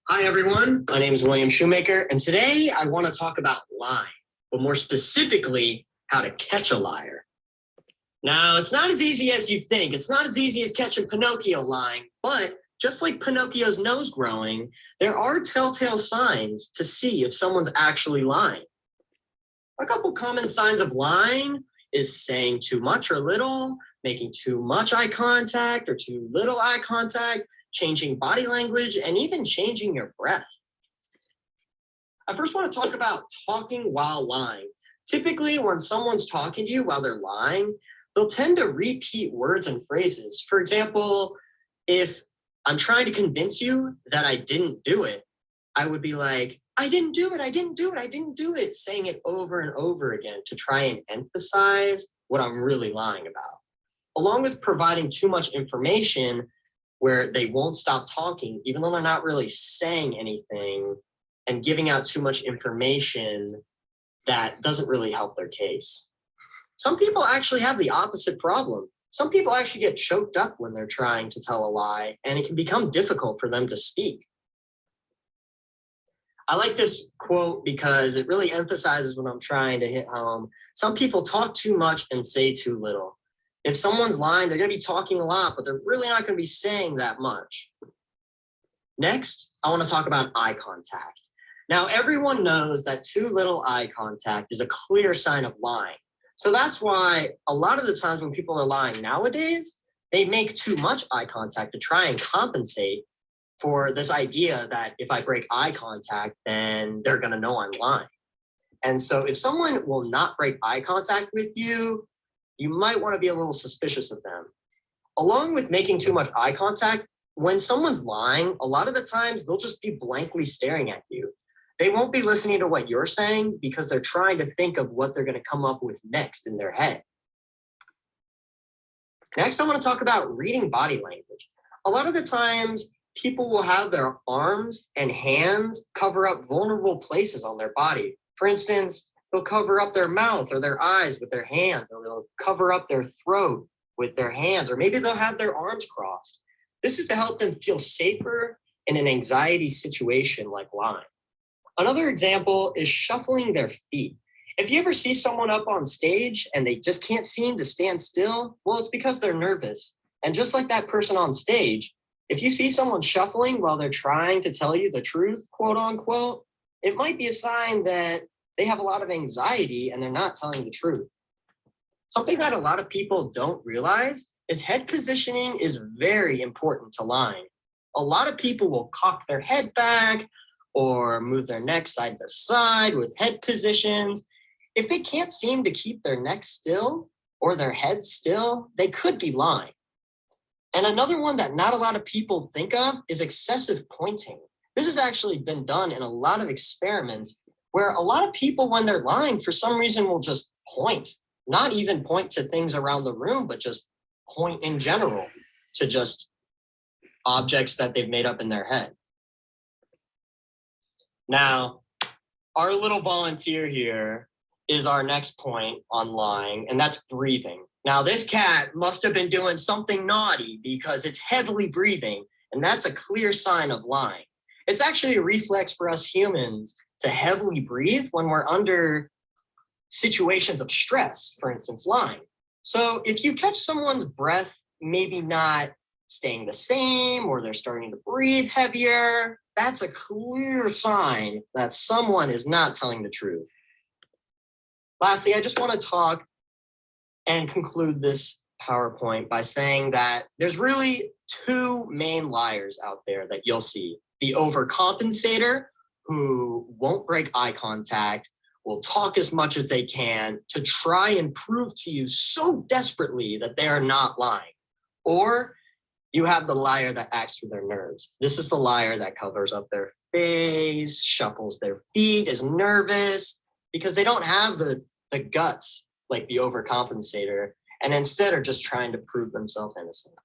Hi, everyone. My name is William Shoemaker, and today I want to talk about lying, but more specifically, how to catch a liar. Now, it's not as easy as you think. It's not as easy as catching Pinocchio lying, but just like Pinocchio's nose growing, there are telltale signs to see if someone's actually lying. A couple common signs of lying is saying too much or little, making too much eye contact or too little eye contact, changing body language, and even changing your breath. I first want to talk about talking while lying. Typically, when someone's talking to you while they're lying, they'll tend to repeat words and phrases. For example, if I'm trying to convince you that I didn't do it, I would be like, I didn't do it, I didn't do it, I didn't do it, saying it over and over again to try and emphasize what I'm really lying about. Along with providing too much information where they won't stop talking, even though they're not really saying anything, and giving out too much information that doesn't really help their case. Some people actually have the opposite problem. Some people actually get choked up when they're trying to tell a lie, and it can become difficult for them to speak. I like this quote because it really emphasizes what I'm trying to hit home. Some people talk too much and say too little. If someone's lying, they're going to be talking a lot, but they're really not going to be saying that much. Next, I want to talk about eye contact. Now, everyone knows that too little eye contact is a clear sign of lying. So that's why a lot of the times when people are lying nowadays, they make too much eye contact to try and compensate for this idea that if I break eye contact, then they're going to know I'm lying. And so if someone will not break eye contact with you, you might want to be a little suspicious of them. Along with making too much eye contact, when someone's lying, a lot of the times they'll just be blankly staring at you. They won't be listening to what you're saying because they're trying to think of what they're going to come up with next in their head. Next, I want to talk about reading body language. A lot of the times, people will have their arms and hands cover up vulnerable places on their body. For instance, they'll cover up their mouth or their eyes with their hands, or they'll cover up their throat with their hands, or maybe they'll have their arms crossed. This is to help them feel safer in an anxiety situation like lying. Another example is shuffling their feet. If you ever see someone up on stage and they just can't seem to stand still, well, it's because they're nervous. And just like that person on stage, if you see someone shuffling while they're trying to tell you the truth, quote unquote, it might be a sign that they have a lot of anxiety and they're not telling the truth. Something that a lot of people don't realize is head positioning is very important to lying. A lot of people will cock their head back or move their neck side to side with head positions. If they can't seem to keep their neck still or their head still, they could be lying. And another one that not a lot of people think of is excessive pointing. This has actually been done in a lot of experiments where a lot of people, when they're lying, for some reason will just point, not even point to things around the room, but just point in general to just objects that they've made up in their head. Now, our little volunteer here is our next point on lying, and that's breathing. Now, this cat must have been doing something naughty because it's heavily breathing, and that's a clear sign of lying. It's actually a reflex for us humans to heavily breathe when we're under situations of stress, for instance, lying. So if you catch someone's breath maybe not staying the same, or they're starting to breathe heavier, that's a clear sign that someone is not telling the truth. Lastly, I just want to talk and conclude this PowerPoint by saying that there's really two main liars out there that you'll see. The overcompensator, who won't break eye contact, will talk as much as they can to try and prove to you so desperately that they are not lying. Or you have the liar that acts through their nerves. This is the liar that covers up their face, shuffles their feet, is nervous, because they don't have the guts like the overcompensator, and instead are just trying to prove themselves innocent.